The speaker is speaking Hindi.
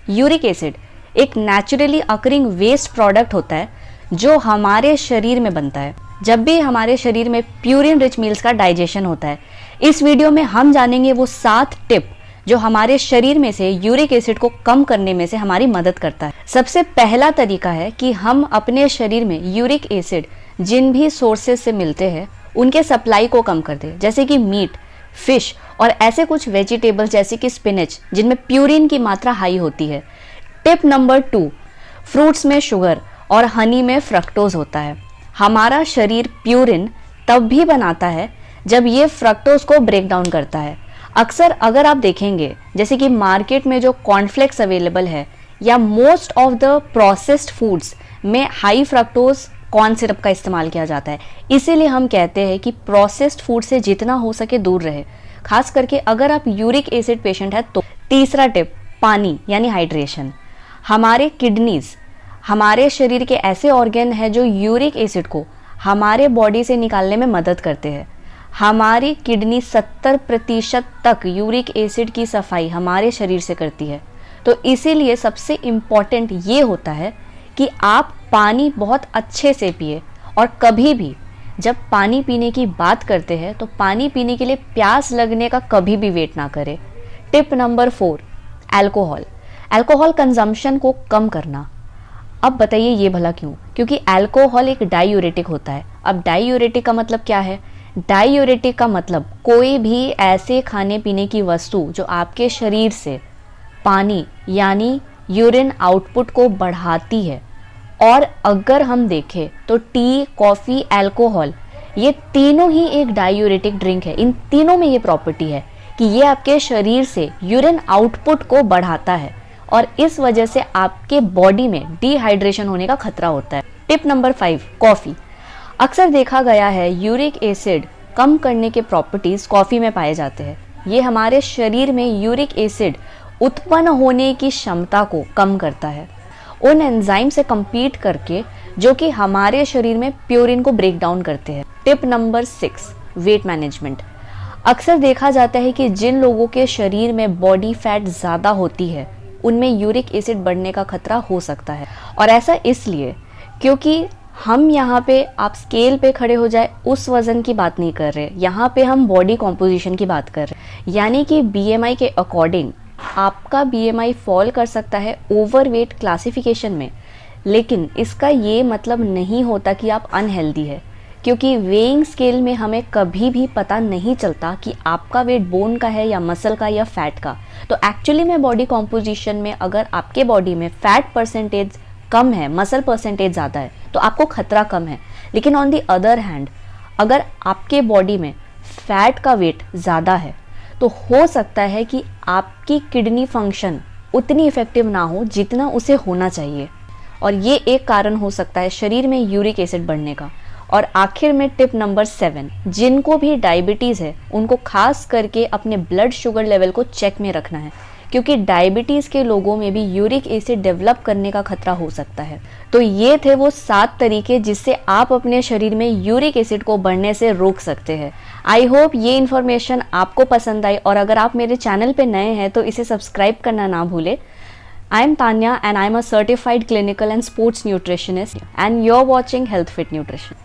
यूरिक एसिड एक नेचुरली अकरिंग वेस्ट प्रोडक्ट होता है जो हमारे शरीर में बनता है जब भी हमारे शरीर में प्यूरिन रिच मील्स का डाइजेशन होता है। इस वीडियो में हम जानेंगे वो 7 टिप जो हमारे शरीर में से यूरिक एसिड को कम करने में से हमारी मदद करता है। सबसे पहला तरीका है कि हम अपने शरीर में यूरिक एसिड जिन भी सोर्सेज से मिलते हैं उनके सप्लाई को कम कर दें, जैसे कि मीट, फिश और ऐसे कुछ वेजिटेबल्स जैसे कि स्पिनच जिनमें प्यूरिन की मात्रा हाई होती है। टिप नंबर 2, फ्रूट्स में शुगर और हनी में फ्रक्टोज होता है। हमारा शरीर प्यूरिन तब भी बनाता है जब ये फ्रक्टोज को ब्रेक डाउन करता है। अक्सर अगर आप देखेंगे जैसे कि मार्केट में जो कॉर्नफ्लेक्स अवेलेबल है या most of the processed foods में हाई फ्रक्टोज कॉर्न सिरप का इस्तेमाल किया जाता है। इसीलिए हम कहते हैं कि प्रोसेस्ड फूड से जितना हो सके दूर रहे, खास करके अगर आप यूरिक एसिड पेशेंट है तो। तीसरा टिप, पानी यानी हाइड्रेशन। हमारे किडनीज हमारे शरीर के ऐसे ऑर्गन है जो यूरिक एसिड को हमारे बॉडी से निकालने में मदद करते हैं। हमारी किडनी 70% तक यूरिक एसिड की सफाई हमारे शरीर से करती है। तो इसीलिए सबसे इम्पॉर्टेंट ये होता है कि आप पानी बहुत अच्छे से पिए और कभी भी जब पानी पीने की बात करते हैं तो पानी पीने के लिए प्यास लगने का कभी भी वेट ना करें। टिप नंबर 4, अल्कोहल कंजम्पशन को कम करना। अब बताइए ये भला क्यों? क्योंकि अल्कोहल एक डायूरेटिक होता है। अब डायूरेटिक का मतलब क्या है? डायूरेटिक का मतलब कोई भी ऐसे खाने पीने की वस्तु जो आपके शरीर से पानी यानी यूरिन आउटपुट को बढ़ाती है। और अगर हम देखें तो टी, कॉफ़ी, अल्कोहल ये तीनों ही एक डायूरेटिक ड्रिंक है। इन तीनों में ये प्रॉपर्टी है कि ये आपके शरीर से यूरिन आउटपुट को बढ़ाता है और इस वजह से आपके बॉडी में डिहाइड्रेशन होने का खतरा होता है। Tip number 5, coffee. अक्सर देखा गया है यूरिक एसिड कम करने के प्रॉपर्टीज़ कॉफ़ी में पाए जाते हैं। ये हमारे शरीर में यूरिक एसिड उत्पन्न होने की क्षमता को कम करता है उन एंजाइम से compete करके जो कि हमारे शरीर में प्यूरिन को ब्रेक डाउन करते हैं। Tip number 6, weight management. अक्सर देखा जाता है कि जिन लोगों के शरीर में बॉडी फैट ज़्यादा होती है उनमें यूरिक एसिड बढ़ने का खतरा हो सकता है। और ऐसा इसलिए क्योंकि हम यहाँ पे आप स्केल पे खड़े हो जाए उस वज़न की बात नहीं कर रहे, यहाँ पे हम बॉडी कॉम्पोजिशन की बात कर रहे हैं। यानी कि BMI के अकॉर्डिंग आपका BMI फॉल कर सकता है ओवरवेट क्लासिफिकेशन में, लेकिन इसका ये मतलब नहीं होता कि आप अनहेल्दी है, क्योंकि वेइंग स्केल में हमें कभी भी पता नहीं चलता कि आपका वेट बोन का है या मसल का या फैट का। तो एक्चुअली में बॉडी कॉम्पोजिशन में अगर आपके बॉडी में फैट परसेंटेज कम है, मसल परसेंटेज ज़्यादा है तो आपको खतरा कम है। लेकिन ऑन दी अदर हैंड अगर आपके बॉडी में फैट का वेट ज़्यादा है तो हो सकता है कि आपकी किडनी फंक्शन उतनी इफ़ेक्टिव ना हो जितना उसे होना चाहिए, और ये एक कारण हो सकता है शरीर में यूरिक एसिड बढ़ने का। और आखिर में टिप नंबर 7, जिनको भी डायबिटीज़ है उनको खास करके अपने ब्लड शुगर लेवल को चेक में रखना है, क्योंकि डायबिटीज़ के लोगों में भी यूरिक एसिड डेवलप करने का खतरा हो सकता है। तो ये थे वो 7 तरीके जिससे आप अपने शरीर में यूरिक एसिड को बढ़ने से रोक सकते हैं। आई होप ये इन्फॉर्मेशन आपको पसंद आई, और अगर आप मेरे चैनल पे नए हैं तो इसे सब्सक्राइब करना ना भूलें। I am Tanya and I am a certified clinical and sports nutritionist and you're watching Health Fit Nutrition.